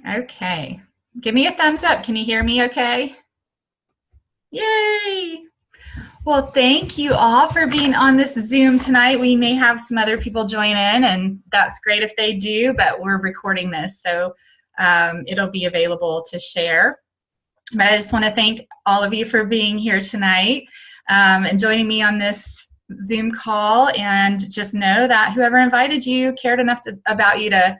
Okay. Give me a thumbs up. Can you hear me okay? Yay! Well, thank you all for being on this Zoom tonight. We may have some other people join in, and that's great if they do, but we're recording this, so it'll be available to share. But I just want to thank all of you for being here tonight and joining me on this Zoom call, and just know that whoever invited you cared enough about you to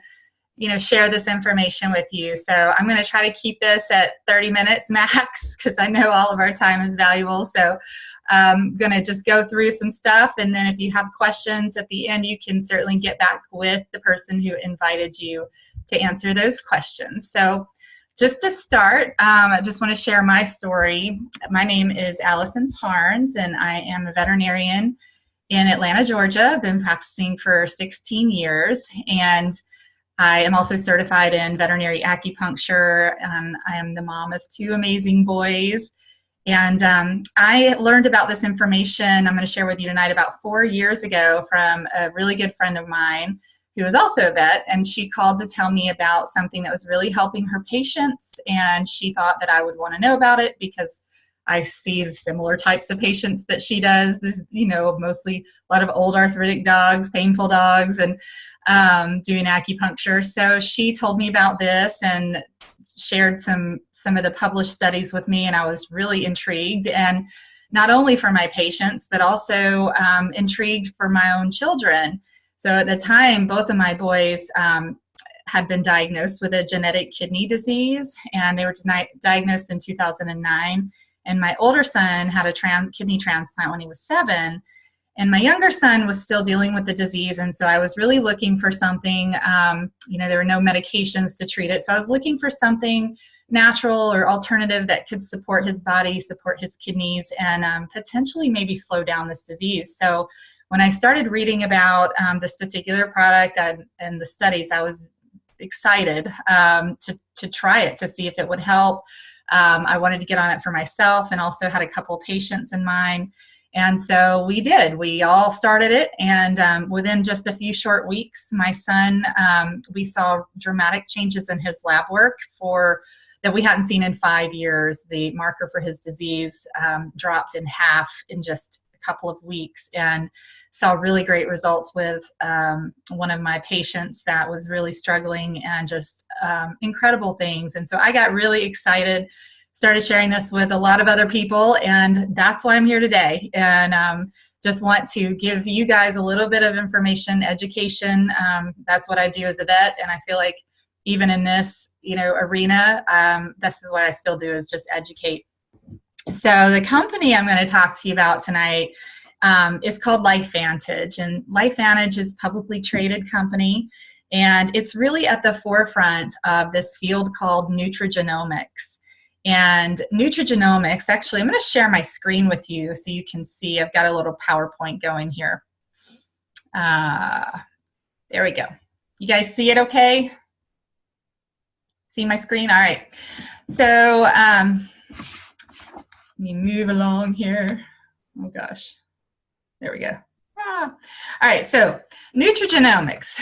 share this information with you. So I'm going to try to keep this at 30 minutes max because I know all of our time is valuable. So I'm going to just go through some stuff, and then if you have questions at the end, you can certainly get back with the person who invited you to answer those questions. So just to start, I just want to share my story. My name is Allison Parnes, and I am a veterinarian in Atlanta, Georgia. I've been practicing for 16 years, and I am also certified in veterinary acupuncture, and I am the mom of 2 amazing boys. And I learned about this information I'm going to share with you tonight about 4 years ago from a really good friend of mine who is also a vet, and she called to tell me about something that was really helping her patients, and she thought that I would want to know about it because I see similar types of patients that she does. This, mostly a lot of old arthritic dogs, painful dogs, and doing acupuncture. So she told me about this and shared some of the published studies with me, and I was really intrigued, and not only for my patients, but also intrigued for my own children. So at the time, both of my boys had been diagnosed with a genetic kidney disease, and they were diagnosed in 2009. And my older son had a kidney transplant when he was 7. And my younger son was still dealing with the disease, and so I was really looking for something, there were no medications to treat it, so I was looking for something natural or alternative that could support his body, support his kidneys, and potentially maybe slow down this disease. So when I started reading about this particular product and the studies, I was excited to try it, to see if it would help. I wanted to get on it for myself, and also had a couple patients in mind. And so we did. We all started it, and within just a few short weeks, my son, we saw dramatic changes in his lab work that we hadn't seen in 5 years. The marker for his disease dropped in half in just a couple of weeks, and saw really great results with one of my patients that was really struggling, and just incredible things. And so I got really excited, started sharing this with a lot of other people, and that's why I'm here today. And just want to give you guys a little bit of information, education. That's what I do as a vet, and I feel like even in this, arena, this is what I still do, is just educate. So the company I'm going to talk to you about tonight is called LifeVantage, and LifeVantage is a publicly traded company, and it's really at the forefront of this field called nutrigenomics. And nutrigenomics, actually, I'm going to share my screen with you so you can see. I've got a little PowerPoint going here. There we go. You guys see it okay? See my screen? All right. So let me move along here. Oh, gosh. There we go. All right. So nutrigenomics.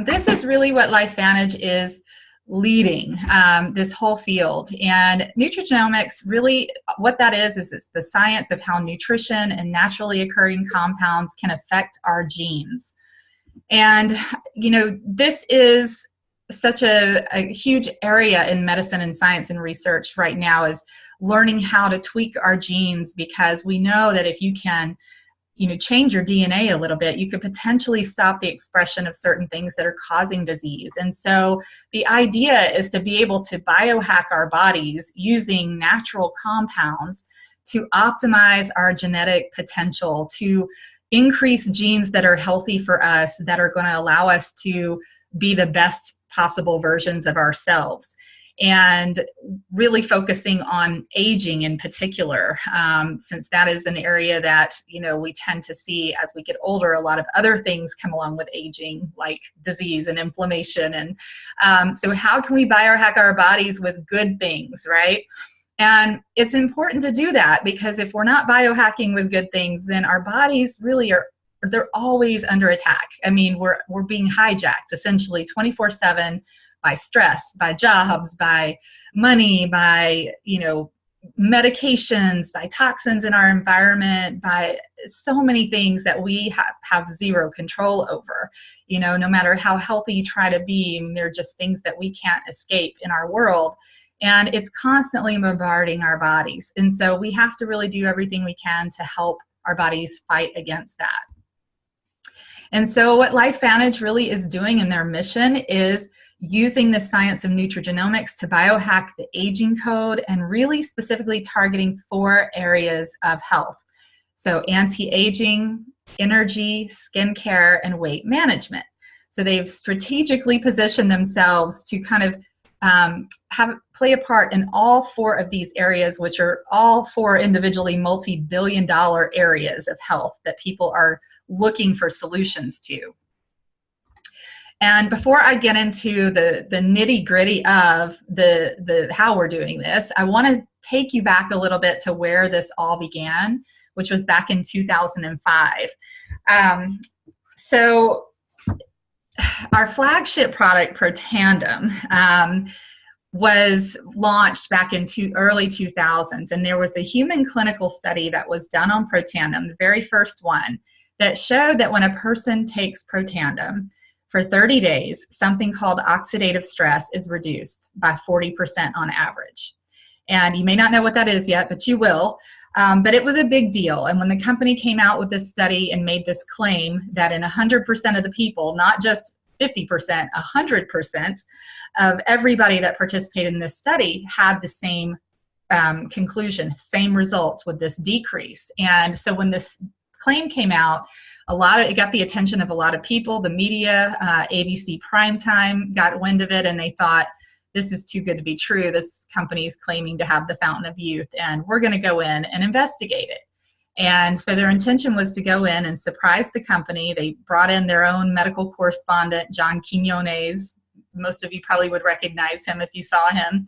This is really what LifeVantage is leading, this whole field. And nutrigenomics, really what that is it's the science of how nutrition and naturally occurring compounds can affect our genes. And this is such a huge area in medicine and science and research right now, is learning how to tweak our genes, because we know that if you can change your DNA a little bit, you could potentially stop the expression of certain things that are causing disease. And so the idea is to be able to biohack our bodies using natural compounds to optimize our genetic potential, to increase genes that are healthy for us, that are going to allow us to be the best possible versions of ourselves. And really focusing on aging in particular, since that is an area that, we tend to see as we get older, a lot of other things come along with aging, like disease and inflammation. And so how can we biohack our bodies with good things, right? And it's important to do that, because if we're not biohacking with good things, then our bodies really they're always under attack. I mean, we're being hijacked essentially 24/7 by stress, by jobs, by money, by, medications, by toxins in our environment, by so many things that we have zero control over. No matter how healthy you try to be, there are just things that we can't escape in our world. And it's constantly bombarding our bodies. And so we have to really do everything we can to help our bodies fight against that. And so what LifeVantage really is doing in their mission is using the science of nutrigenomics to biohack the aging code and really specifically targeting 4 areas of health. So anti-aging, energy, skincare, and weight management. So they've strategically positioned themselves to kind of play a part in all 4 of these areas, which are all 4 individually multi-billion-dollar areas of health that people are looking for solutions to. And before I get into the nitty-gritty of the how we're doing this, I want to take you back a little bit to where this all began, which was back in 2005. So our flagship product, Protandim, was launched back in early 2000s, and there was a human clinical study that was done on Protandim, the very first one, that showed that when a person takes Protandim for 30 days, something called oxidative stress is reduced by 40% on average. And you may not know what that is yet, but you will. But it was a big deal. And when the company came out with this study and made this claim that in 100% of the people, not just 50%, 100% of everybody that participated in this study had the same conclusion, same results with this decrease. And so when this claim came out, it got the attention of a lot of people. The media, ABC Primetime got wind of it, and they thought, this is too good to be true. This company's claiming to have the fountain of youth, and we're going to go in and investigate it. And so their intention was to go in and surprise the company. They brought in their own medical correspondent, John Quinones. Most of you probably would recognize him if you saw him.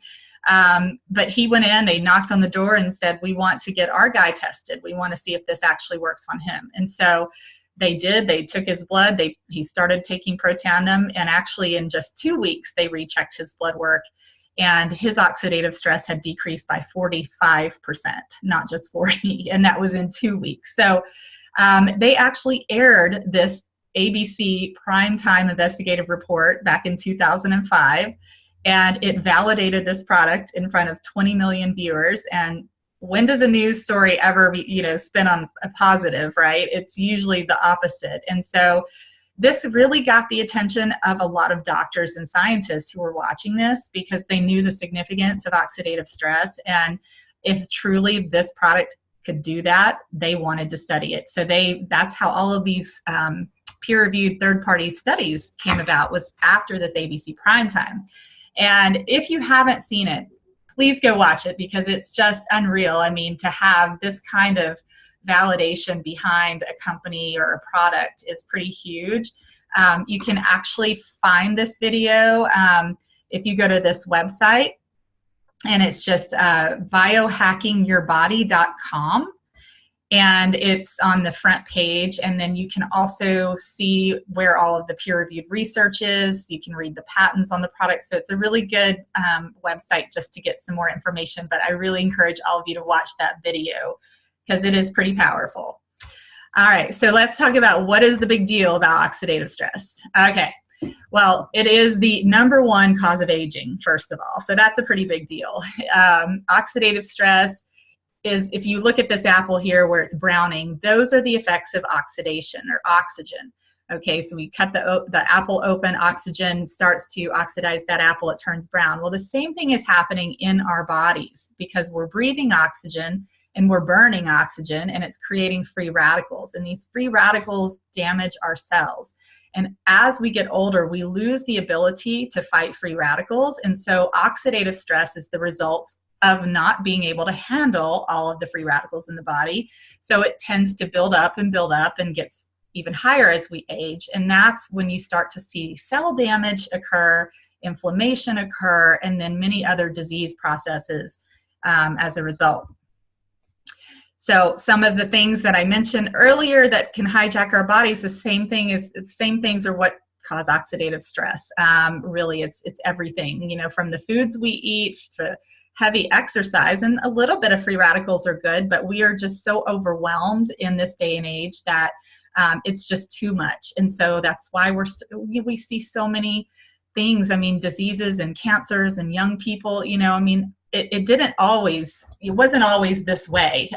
But he went in, they knocked on the door and said, we want to get our guy tested. We want to see if this actually works on him. And so they did. They took his blood. He started taking Protandim, and actually in just 2 weeks, they rechecked his blood work, and his oxidative stress had decreased by 45%, not just 40, and that was in 2 weeks. So they actually aired this ABC Primetime investigative report back in 2005, and it validated this product in front of 20 million viewers. And when does a news story ever spin on a positive, right? It's usually the opposite. And so this really got the attention of a lot of doctors and scientists who were watching this, because they knew the significance of oxidative stress. And if truly this product could do that, they wanted to study it. So that's how all of these peer-reviewed third-party studies came about, was after this ABC Primetime. And if you haven't seen it, please go watch it, because it's just unreal. I mean, to have this kind of validation behind a company or a product is pretty huge. You can actually find this video if you go to this website, and it's just biohackingyourbody.com. And it's on the front page, and then you can also see where all of the peer-reviewed research is. You can read the patents on the product. So it's a really good website just to get some more information. But I really encourage all of you to watch that video, because it is pretty powerful. All right, so let's talk about what is the big deal about oxidative stress. Okay, well, it is the #1 cause of aging, first of all. So that's a pretty big deal. Oxidative stress is, if you look at this apple here where it's browning, those are the effects of oxidation or oxygen. Okay, so we cut the apple open, oxygen starts to oxidize that apple, it turns brown. Well, the same thing is happening in our bodies, because we're breathing oxygen and we're burning oxygen, and it's creating free radicals. And these free radicals damage our cells. And as we get older, we lose the ability to fight free radicals. And so oxidative stress is the result of not being able to handle all of the free radicals in the body. So it tends to build up and gets even higher as we age. And that's when you start to see cell damage occur, inflammation occur, and then many other disease processes as a result. So some of the things that I mentioned earlier that can hijack our bodies, the same things are what cause oxidative stress. Really, it's everything, you know, from the foods we eat, to heavy exercise, and a little bit of free radicals are good, but we are just so overwhelmed in this day and age that it's just too much. And so that's why we see so many things. I mean, diseases and cancers and young people, you know, I mean, it wasn't always this way,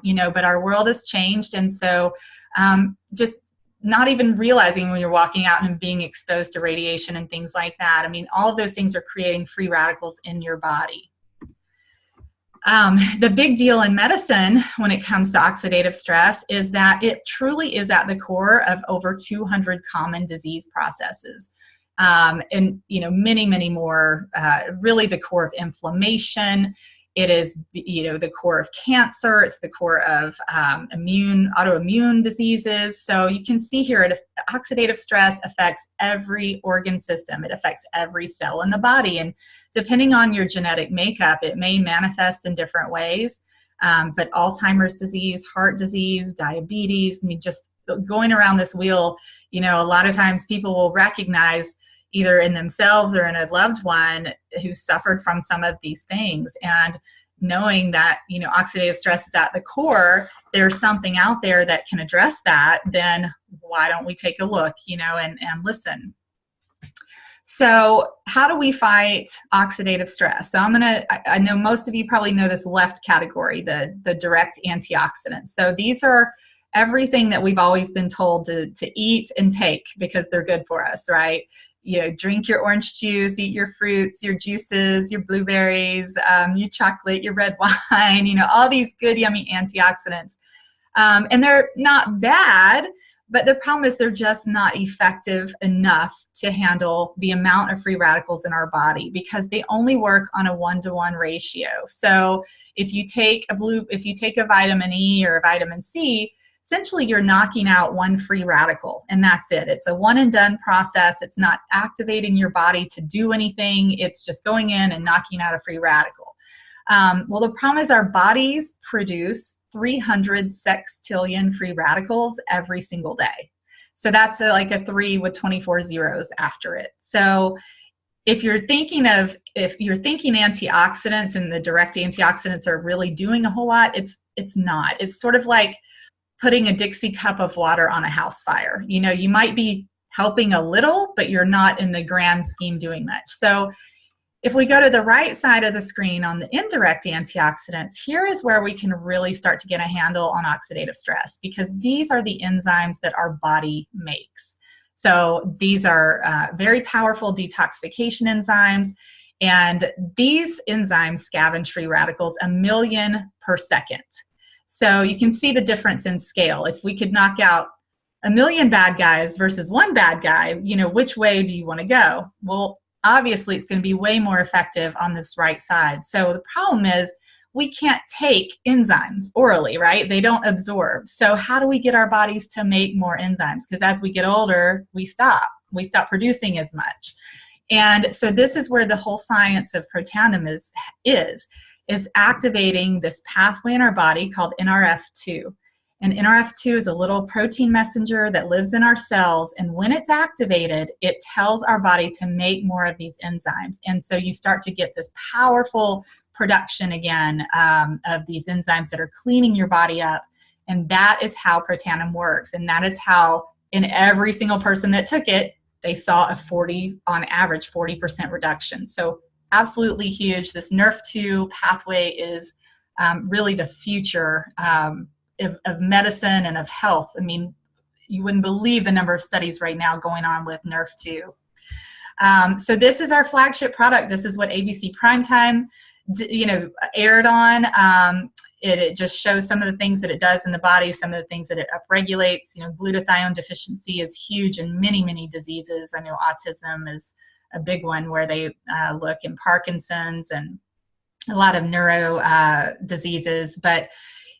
you know, but our world has changed. And so just not even realizing when you're walking out and being exposed to radiation and things like that, I mean, all of those things are creating free radicals in your body. The big deal in medicine when it comes to oxidative stress is that it truly is at the core of over 200 common disease processes. And, you know, many, many more, really the core of inflammation. It is, you know, the core of cancer. It's the core of autoimmune diseases. So you can see here, oxidative stress affects every organ system. It affects every cell in the body. And depending on your genetic makeup, it may manifest in different ways. But Alzheimer's disease, heart disease, diabetes, I mean, just going around this wheel, you know, a lot of times people will recognize either in themselves or in a loved one who suffered from some of these things. And knowing that, you know, oxidative stress is at the core, there's something out there that can address that, then why don't we take a look, you know, and listen. So how do we fight oxidative stress? So I know most of you probably know this left category, the direct antioxidants. So these are everything that we've always been told to eat and take because they're good for us, right? You know, drink your orange juice, eat your fruits, your juices, your blueberries, your chocolate, your red wine, you know, all these good, yummy antioxidants. And they're not bad, but the problem is they're just not effective enough to handle the amount of free radicals in our body because they only work on a 1-to-1 ratio. So if you take a vitamin E or a vitamin C, essentially you're knocking out one free radical and that's it. It's a one and done process. It's not activating your body to do anything. It's just going in and knocking out a free radical. Well, the problem is our bodies produce 300 sextillion free radicals every single day. So that's like a 3 with 24 zeros after it. So if you're thinking antioxidants and the direct antioxidants are really doing a whole lot, it's not. It's sort of like putting a Dixie cup of water on a house fire. You know, you might be helping a little, but you're not in the grand scheme doing much. So if we go to the right side of the screen on the indirect antioxidants, here is where we can really start to get a handle on oxidative stress because these are the enzymes that our body makes. So these are very powerful detoxification enzymes, and these enzymes scavenge free radicals 1 million per second. So you can see the difference in scale. If we could knock out 1 million bad guys versus one bad guy, you know, which way do you want to go? Well, obviously it's going to be way more effective on this right side. So the problem is we can't take enzymes orally, right? They don't absorb. So how do we get our bodies to make more enzymes? Because as we get older, we stop producing as much. And so this is where the whole science of Protandim is activating this pathway in our body called NRF2. And NRF2 is a little protein messenger that lives in our cells. And when it's activated, it tells our body to make more of these enzymes. And so you start to get this powerful production again of these enzymes that are cleaning your body up. And that is how Protandim works. And that is how in every single person that took it, they saw on average, 40% reduction. So absolutely huge. This NRF2 pathway is really the future of medicine and of health. I mean, you wouldn't believe the number of studies right now going on with NRF2. So this is our flagship product. This is what ABC Primetime, aired on. It just shows some of the things that it does in the body, some of the things that it upregulates. You know, glutathione deficiency is huge in many, many diseases. I know autism is a big one where they look in Parkinson's and a lot of neuro diseases. But,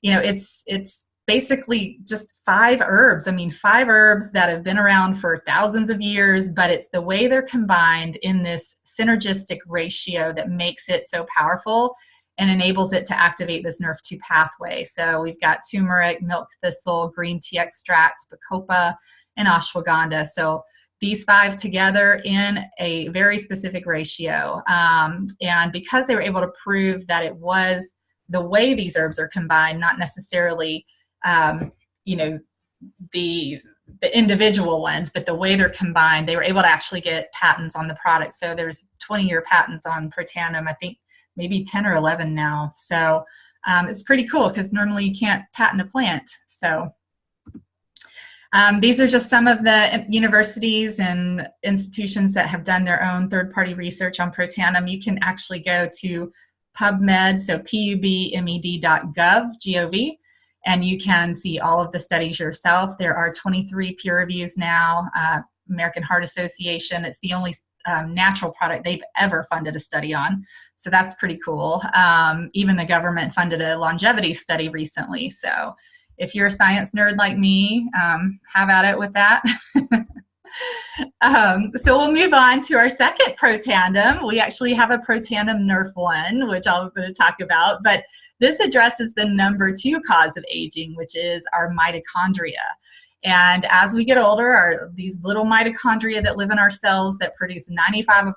you know, it's basically just 5 herbs. I mean, 5 herbs that have been around for thousands of years, but it's the way they're combined in this synergistic ratio that makes it so powerful and enables it to activate this NRF2 pathway. So we've got turmeric, milk thistle, green tea extract, bacopa, and ashwagandha. So these 5 together in a very specific ratio. And because they were able to prove that it was the way these herbs are combined, not necessarily, you know, the individual ones, but the way they're combined, they were able to actually get patents on the product. So there's 20-year patents on Protandim, I think maybe 10 or 11 now. So it's pretty cool because normally you can't patent a plant. So these are just some of the universities and institutions that have done their own third-party research on Protandim. You can actually go to PubMed, so pubmed.gov, G-O-V, and you can see all of the studies yourself. There are 23 peer reviews now. American Heart Association, it's the only natural product they've ever funded a study on. So that's pretty cool. Even the government funded a longevity study recently. So if you're a science nerd like me, have at it with that. So we'll move on to our second Protandim. We actually have a Protandim Nerf 1, which I'm going to talk about, but this addresses the number 2 cause of aging, which is our mitochondria. And as we get older, these little mitochondria that live in our cells that produce 95%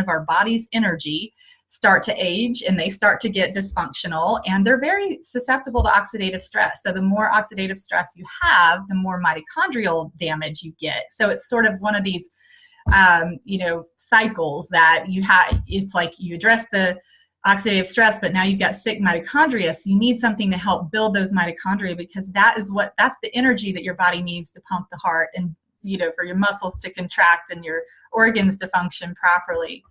of our body's energy start to age, and they start to get dysfunctional, and they're very susceptible to oxidative stress. So the more oxidative stress you have, the more mitochondrial damage you get. So it's sort of one of these cycles that you have. It's like you address the oxidative stress, but now you've got sick mitochondria, so you need something to help build those mitochondria, because that's the energy that your body needs to pump the heart and for your muscles to contract and your organs to function properly.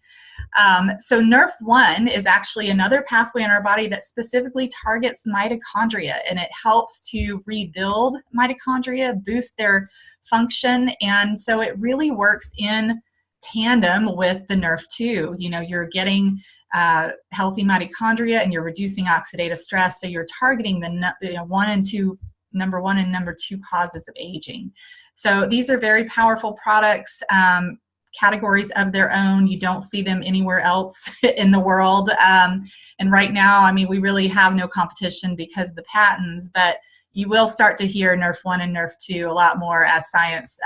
So NRF1 is actually another pathway in our body that specifically targets mitochondria, and it helps to rebuild mitochondria, boost their function, and so it really works in tandem with the NRF2. You're getting healthy mitochondria and you're reducing oxidative stress, so you're targeting the number one and number 2 causes of aging. So these are very powerful products, categories of their own. You don't see them anywhere else in the world. And right now, we really have no competition because of the patents, but you will start to hear NRF1 and NRF2 a lot more as science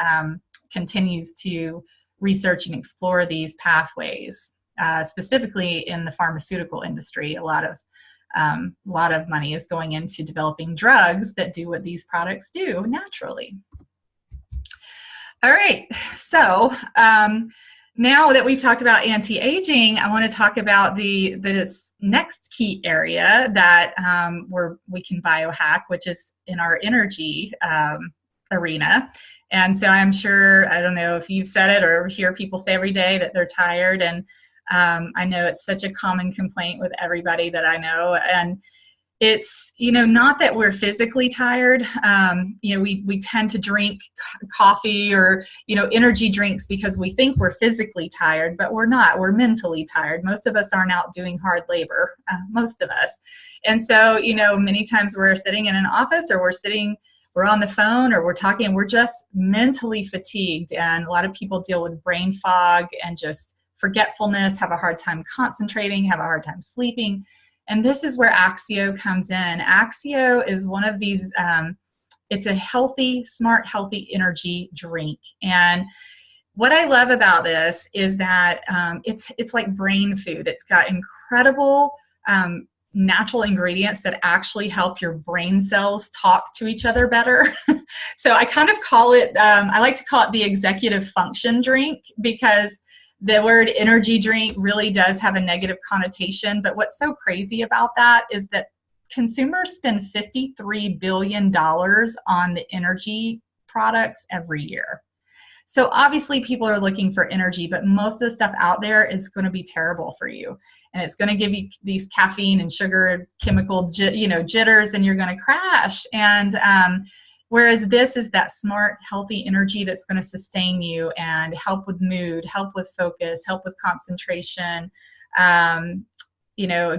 continues to research and explore these pathways, specifically in the pharmaceutical industry. A lot of money is going into developing drugs that do what these products do naturally. All right, so now that we've talked about anti-aging, I want to talk about this next key area that we can biohack, which is in our energy arena. And so I'm sure, I don't know if you've said it or hear people say every day that they're tired, and I know it's such a common complaint with everybody that I know. And it's, not that we're physically tired. We tend to drink coffee or, energy drinks because we think we're physically tired, but we're not. We're mentally tired. Most of us aren't out doing hard labor, most of us. And so, many times we're sitting in an office, or we're on the phone, or we're talking, and we're just mentally fatigued. And a lot of people deal with brain fog and just forgetfulness, have a hard time concentrating, have a hard time sleeping. And this is where Axio comes in. Axio is one of these, it's a healthy, smart, healthy energy drink. And what I love about this is that it's like brain food. It's got incredible natural ingredients that actually help your brain cells talk to each other better. So I kind of call it, I like to call it the executive function drink, because the word energy drink really does have a negative connotation. But what's so crazy about that is that consumers spend $53 billion on the energy products every year. So obviously people are looking for energy, but most of the stuff out there is going to be terrible for you. And it's going to give you these caffeine and sugar chemical jitters, and you're going to crash. And whereas this is that smart, healthy energy that's going to sustain you and help with mood, help with focus, help with concentration,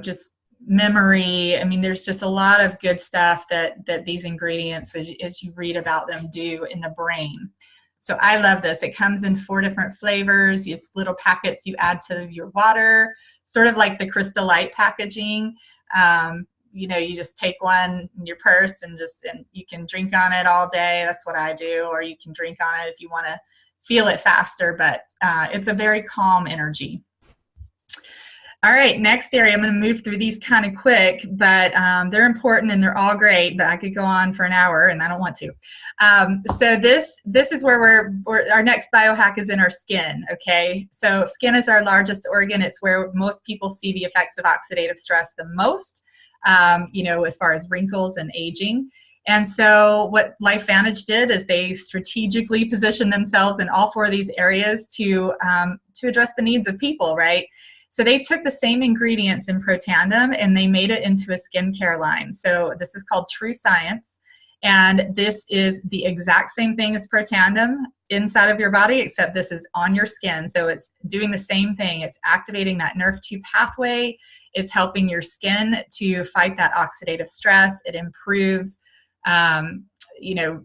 just memory. There's just a lot of good stuff that these ingredients, as you read about them, do in the brain. So I love this. It comes in 4 different flavors. It's little packets you add to your water, sort of like the Crystal Light packaging. You just take one in your purse and you can drink on it all day. That's what I do. Or you can drink on it if you want to feel it faster, but it's a very calm energy. All right, next area, I'm going to move through these kind of quick, but they're important and they're all great, but I could go on for an hour and I don't want to. So this is where our next biohack is in our skin, okay? So skin is our largest organ. It's where most people see the effects of oxidative stress the most, you know, as far as wrinkles and aging. And so what LifeVantage did is they strategically positioned themselves in all 4 of these areas to address the needs of people, right? So they took the same ingredients in Protandim and they made it into a skincare line. So this is called True Science. And this is the exact same thing as Protandim inside of your body, except this is on your skin. So it's doing the same thing. It's activating that NRF2 pathway. It's helping your skin to fight that oxidative stress. It improves, you know,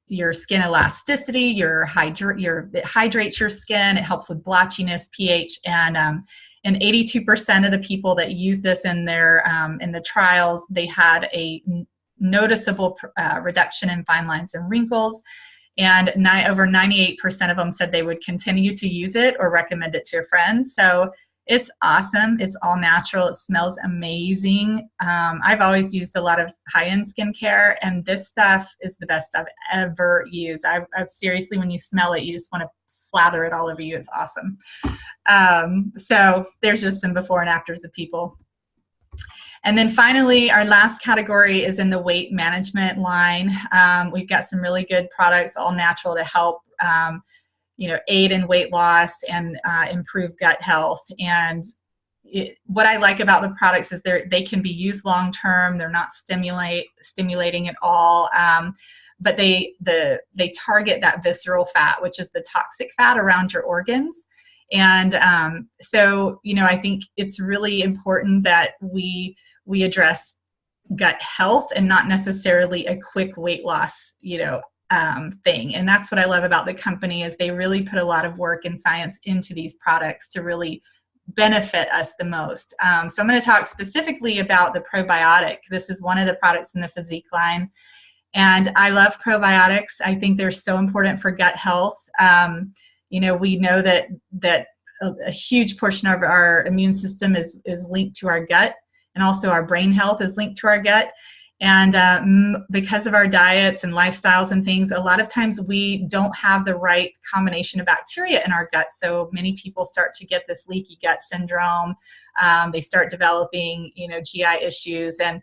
your skin elasticity, it hydrates your skin. It helps with blotchiness, pH, and 82% of the people that use this in the trials, they had a noticeable reduction in fine lines and wrinkles. And over 98% of them said they would continue to use it or recommend it to a friend. So it's awesome. It's all natural. It smells amazing. I've always used a lot of high-end skincare, and this stuff is the best I've ever used. I seriously, when you smell it, you just want to slather it all over you. It's awesome. So there's just some before and afters of people. And then finally, our last category is in the weight management line. We've got some really good products, all natural, to help you know, aid in weight loss and improve gut health. And what I like about the products is they can be used long term. They're not stimulating at all, but they target that visceral fat, which is the toxic fat around your organs. And so, you know, I think it's really important that we address gut health and not necessarily a quick weight loss, you know, thing. And that's what I love about the company, is they really put a lot of work and science into these products to really benefit us the most. So I'm going to talk specifically about the probiotic. This is one of the products in the Physique line. And I love probiotics. I think they're so important for gut health. You know, we know that a huge portion of our immune system is linked to our gut, and also our brain health is linked to our gut. And because of our diets and lifestyles and things, a lot of times we don't have the right combination of bacteria in our gut. So many people start to get this leaky gut syndrome. They start developing, you know, GI issues. And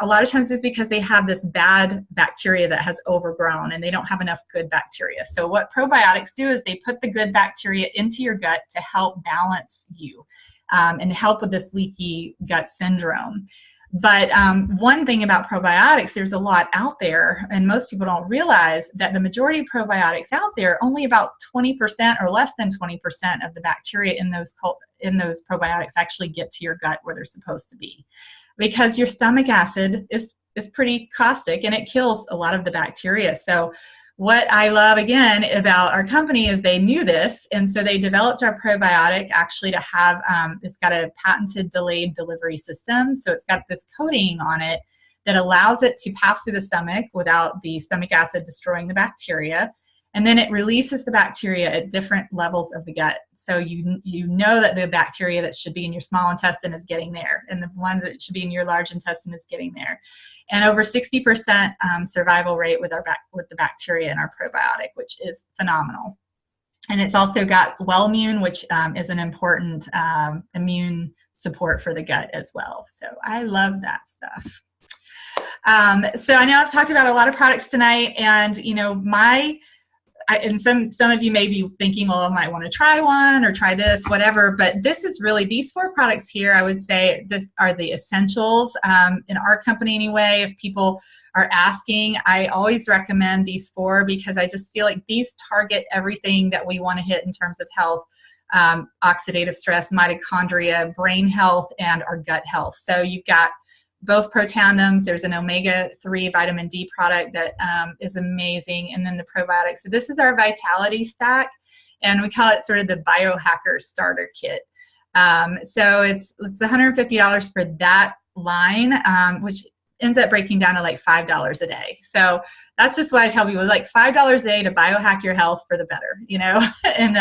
a lot of times it's because they have this bad bacteria that has overgrown and they don't have enough good bacteria. So what probiotics do is they put the good bacteria into your gut to help balance you and help with this leaky gut syndrome. But one thing about probiotics, there's a lot out there, and most people don't realize that the majority of probiotics out there, only about 20% or less than 20% of the bacteria in those probiotics actually get to your gut where they're supposed to be. Because your stomach acid is pretty caustic and it kills a lot of the bacteria. So what I love, again, about our company is they knew this, and so they developed our probiotic actually to have, it's got a patented delayed delivery system. So it's got this coating on it that allows it to pass through the stomach without the stomach acid destroying the bacteria. And then it releases the bacteria at different levels of the gut. So you know that the bacteria that should be in your small intestine is getting there, and the ones that should be in your large intestine is getting there. And over 60% survival rate with the bacteria in our probiotic, which is phenomenal. And it's also got Wellmune, which is an important immune support for the gut as well. So I love that stuff. So I know I've talked about a lot of products tonight, and you know, and some of you may be thinking, well, I might want to try one or try this, whatever. But this is really, these 4 products here, I would say, this are the essentials in our company anyway. If people are asking, I always recommend these 4 because I just feel like these target everything that we want to hit in terms of health, oxidative stress, mitochondria, brain health, and our gut health. So you've got both Protandims. There's an omega-3 vitamin D product that is amazing, and then the probiotics. So this is our Vitality Stack, and we call it sort of the Biohacker Starter Kit. So it's $150 for that line, which ends up breaking down to like $5 a day. So that's just why I tell people, like $5 a day to biohack your health for the better, you know. And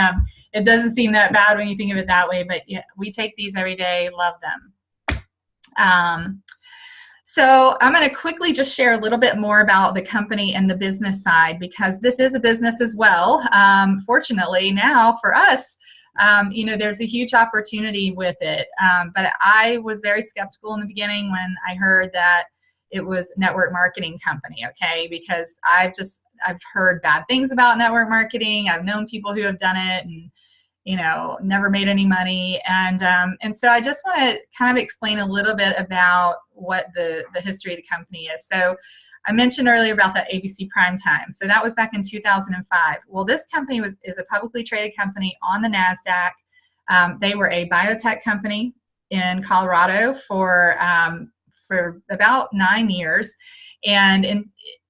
it doesn't seem that bad when you think of it that way, but yeah, we take these every day, love them. So I'm going to quickly just share a little bit more about the company and the business side, because this is a business as well. Fortunately now for us, you know, there's a huge opportunity with it. But I was very skeptical in the beginning when I heard that it was a network marketing company, okay? Because I've heard bad things about network marketing. I've known people who have done it and, you know, never made any money. And so I just want to kind of explain a little bit about what the history of the company is. So I mentioned earlier about that ABC Primetime. So that was back in 2005. Well, this company is a publicly traded company on the NASDAQ. They were a biotech company in Colorado for about 9 years. And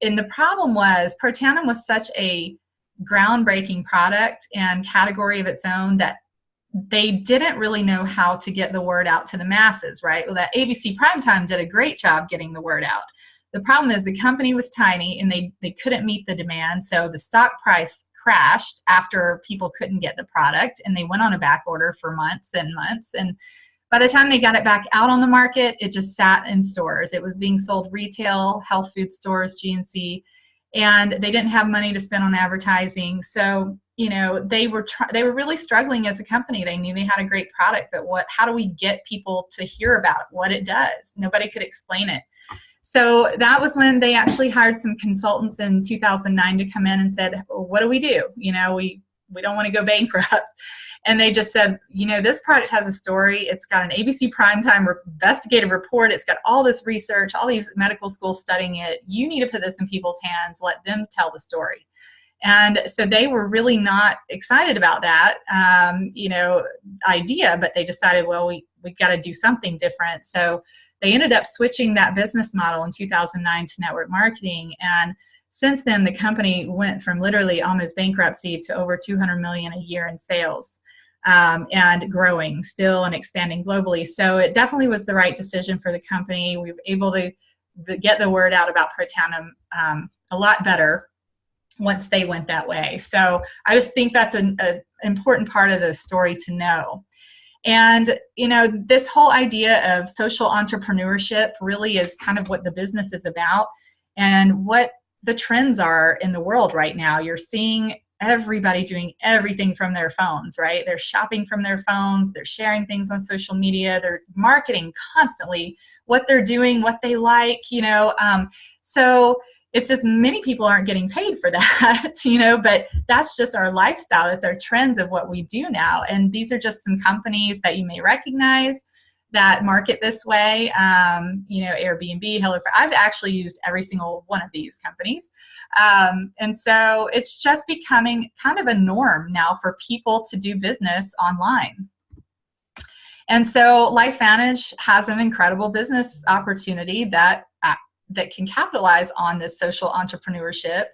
the problem was Protandim was such a groundbreaking product and category of its own that they didn't really know how to get the word out to the masses, right? Well, that ABC Primetime did a great job getting the word out. The problem is the company was tiny and they couldn't meet the demand, so the stock price crashed after people couldn't get the product, and they went on a back order for months and months. And by the time they got it back out on the market, it just sat in stores. It was being sold retail, health food stores, GNC, and they didn't have money to spend on advertising. So, you know, they were really struggling as a company. They knew they had a great product, but how do we get people to hear about what it does? Nobody could explain it. So that was when they actually hired some consultants in 2009 to come in and said, well, what do? You know, we don't want to go bankrupt. And they just said, you know, this product has a story. It's got an ABC Primetime investigative report. It's got all this research, all these medical schools studying it. You need to put this in people's hands, let them tell the story. And so they were really not excited about that, you know, idea, but they decided, well, we've got to do something different. So they ended up switching that business model in 2009 to network marketing. And since then, the company went from literally almost bankruptcy to over 200 million a year in sales, and growing still and expanding globally. So it definitely was the right decision for the company. We were able to get the word out about Protandim a lot better once they went that way. So I just think that's an important part of the story to know. And, you know, this whole idea of social entrepreneurship really is kind of what the business is about and what the trends are in the world right now. You're seeing everybody doing everything from their phones, right? They're shopping from their phones. They're sharing things on social media. They're marketing constantly what they're doing, what they like, you know. So it's just many people aren't getting paid for that, you know, but that's just our lifestyle. It's our trends of what we do now. And these are just some companies that you may recognize that market this way. You know, Airbnb, HelloFresh. I've actually used every single one of these companies. And so it's just becoming kind of a norm now for people to do business online. And so LifeVantage has an incredible business opportunity that can capitalize on this social entrepreneurship.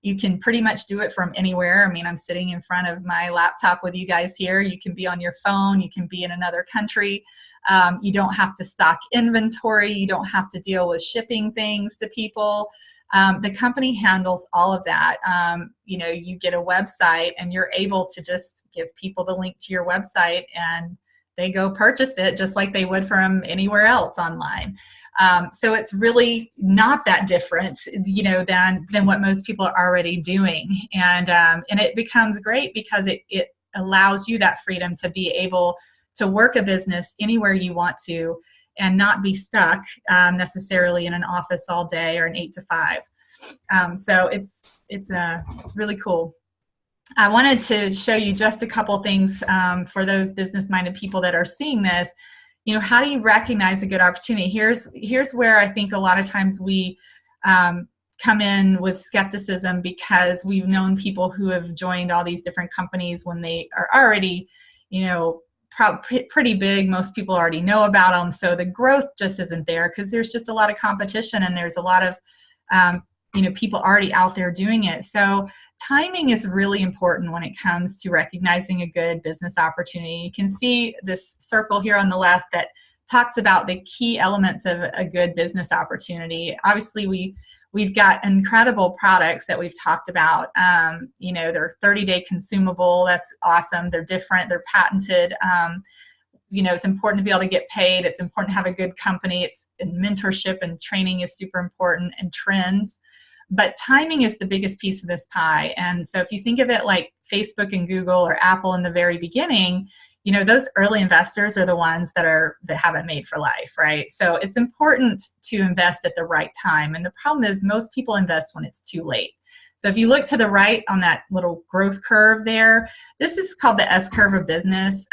You can pretty much do it from anywhere. I mean, I'm sitting in front of my laptop with you guys here. You can be on your phone. You can be in another country. You don't have to stock inventory. You don't have to deal with shipping things to people. The company handles all of that. You know, you get a website and you're able to just give people the link to your website and they go purchase it just like they would from anywhere else online. So it's really not that different, you know, than what most people are already doing. And it becomes great because it allows you that freedom to be able to work a business anywhere you want to and not be stuck necessarily in an office all day or an 8 to 5. So it's really cool. I wanted to show you just a couple things for those business-minded people that are seeing this. You know, how do you recognize a good opportunity? Here's where I think a lot of times we come in with skepticism because we've known people who have joined all these different companies when they are already, you know, pretty big. Most people already know about them. So the growth just isn't there because there's just a lot of competition and there's a lot of, you know, people already out there doing it. So timing is really important when it comes to recognizing a good business opportunity. You can see this circle here on the left that talks about the key elements of a good business opportunity. Obviously, we've got incredible products that we've talked about. They're 30-day consumable. That's awesome. They're different. They're patented. It's important to be able to get paid. It's important to have a good company. Mentorship and training is super important, and trends. But timing is the biggest piece of this pie. And so if you think of it like Facebook and Google or Apple in the very beginning, those early investors are the ones that have it made for life, right? So it's important to invest at the right time. And the problem is most people invest when it's too late. So if you look to the right on that little growth curve there, this is called the S curve of business.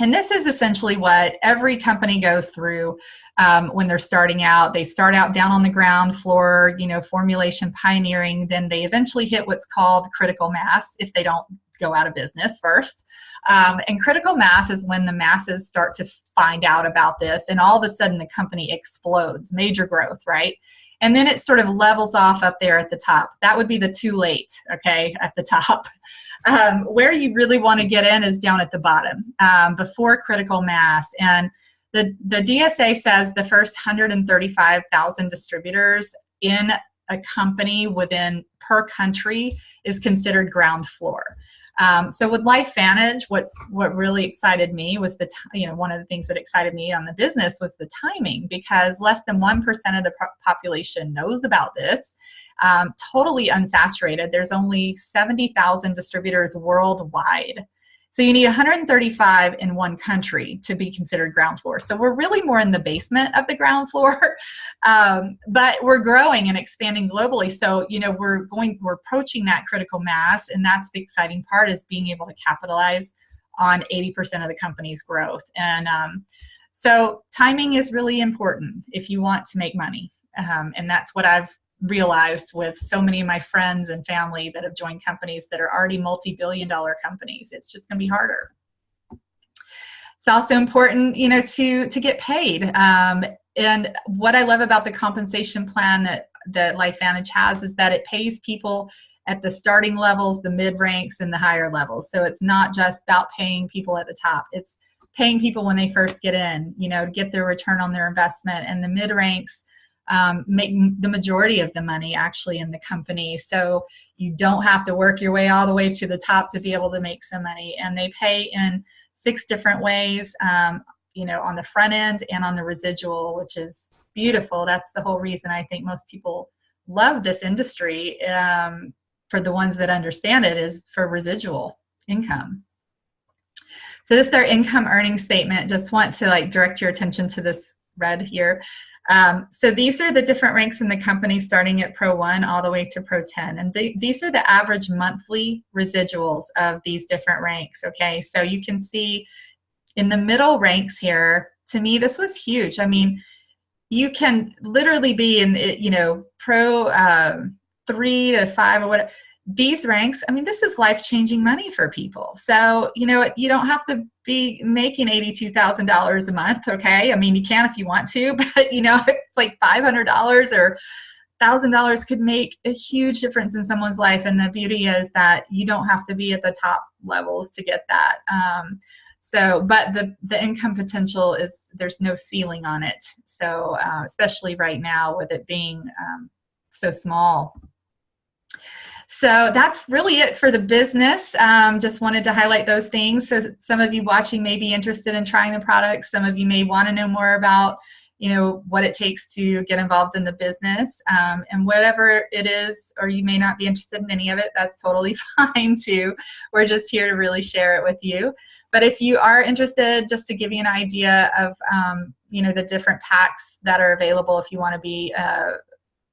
And this is essentially what every company goes through when they're starting out. They start out down on the ground floor, formulation pioneering. Then they eventually hit what's called critical mass if they don't go out of business first. And critical mass is when the masses start to find out about this, and all of a sudden the company explodes, major growth, right? And then it sort of levels off up there at the top. That would be the too late, okay, at the top. Where you really want to get in is down at the bottom, before critical mass. And the DSA says the first 135,000 distributors in a company per country is considered ground floor. So with LifeVantage, what really excited me was one of the things that excited me on the business was the timing, because less than 1% of the population knows about this. Totally unsaturated. There's only 70,000 distributors worldwide. So you need 135 in one country to be considered ground floor. So we're really more in the basement of the ground floor, but we're growing and expanding globally. So, we're approaching that critical mass, and that's the exciting part, is being able to capitalize on 80% of the company's growth. And so timing is really important if you want to make money. And that's what I've realized with so many of my friends and family that have joined companies that are already multi-billion-dollar companies. It's just going to be harder. It's also important, to get paid. And what I love about the compensation plan that LifeVantage has is that it pays people at the starting levels, the mid ranks, and the higher levels. So it's not just about paying people at the top. It's paying people when they first get in, to get their return on their investment. And the mid ranks make the majority of the money actually in the company. So you don't have to work your way all the way to the top to be able to make some money. And they pay in 6 different ways, on the front end and on the residual, which is beautiful. That's the whole reason I think most people love this industry, for the ones that understand it, is for residual income. So this is our income earning statement. Just want to direct your attention to this red here. So these are the different ranks in the company, starting at Pro 1 all the way to Pro 10. And these are the average monthly residuals of these different ranks, okay? So you can see in the middle ranks here, to me, this was huge. I mean, you can literally be in, Pro 3 to 5 or whatever. These ranks, I mean, this is life-changing money for people. So, you don't have to be making $82,000 a month, okay? I mean, you can if you want to, but, it's like $500 or $1,000 could make a huge difference in someone's life. And the beauty is that you don't have to be at the top levels to get that. But the income potential there's no ceiling on it. So, especially right now with it being so small. So that's really it for the business. Just wanted to highlight those things. So some of you watching may be interested in trying the products. Some of you may want to know more about, what it takes to get involved in the business. And whatever it is, or you may not be interested in any of it, that's totally fine too. We're just here to really share it with you. But if you are interested, just to give you an idea of, the different packs that are available if you want to be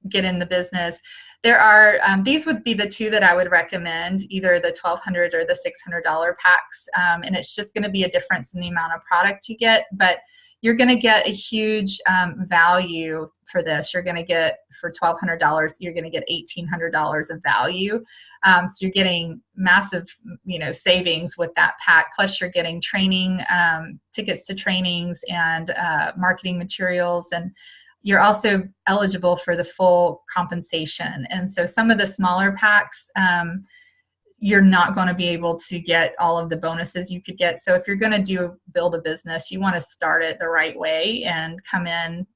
get in the business. There are, these would be the 2 that I would recommend, either the $1,200 or the $600 packs. And it's just going to be a difference in the amount of product you get, but you're going to get a huge value for this. You're going to get, for $1,200, you're going to get $1,800 of value. So you're getting massive, savings with that pack. Plus you're getting training, tickets to trainings and marketing materials, and you're also eligible for the full compensation. And so some of the smaller packs, you're not going to be able to get all of the bonuses you could get. So if you're going to build a business, you want to start it the right way and come in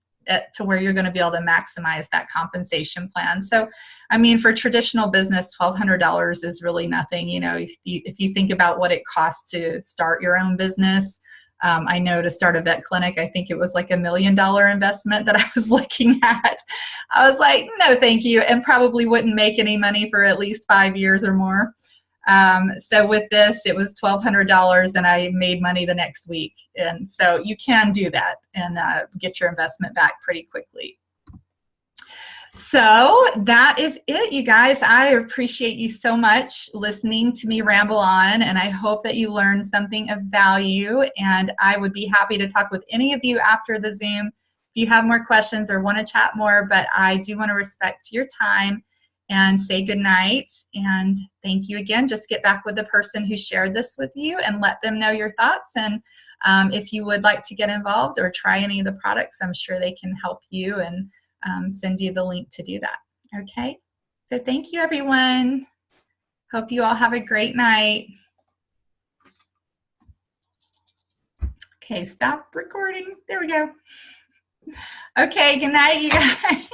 to where you're going to be able to maximize that compensation plan. So, I mean, for traditional business, $1,200 is really nothing. You know, if you think about what it costs to start your own business, I know to start a vet clinic, I think it was like $1 million investment that I was looking at. I was like, no, thank you, and probably wouldn't make any money for at least 5 years or more. So with this, it was $1,200 and I made money the next week. And so you can do that and get your investment back pretty quickly. So that is it, you guys. I appreciate you so much listening to me ramble on, and I hope that you learned something of value. And I would be happy to talk with any of you after the Zoom if you have more questions or want to chat more, but I do want to respect your time and say good night. And thank you again. Just get back with the person who shared this with you and let them know your thoughts. And if you would like to get involved or try any of the products, I'm sure they can help you and send you the link to do that. Okay, so thank you, everyone. Hope you all have a great night. Okay, stop recording. There we go. Okay, good night, you guys.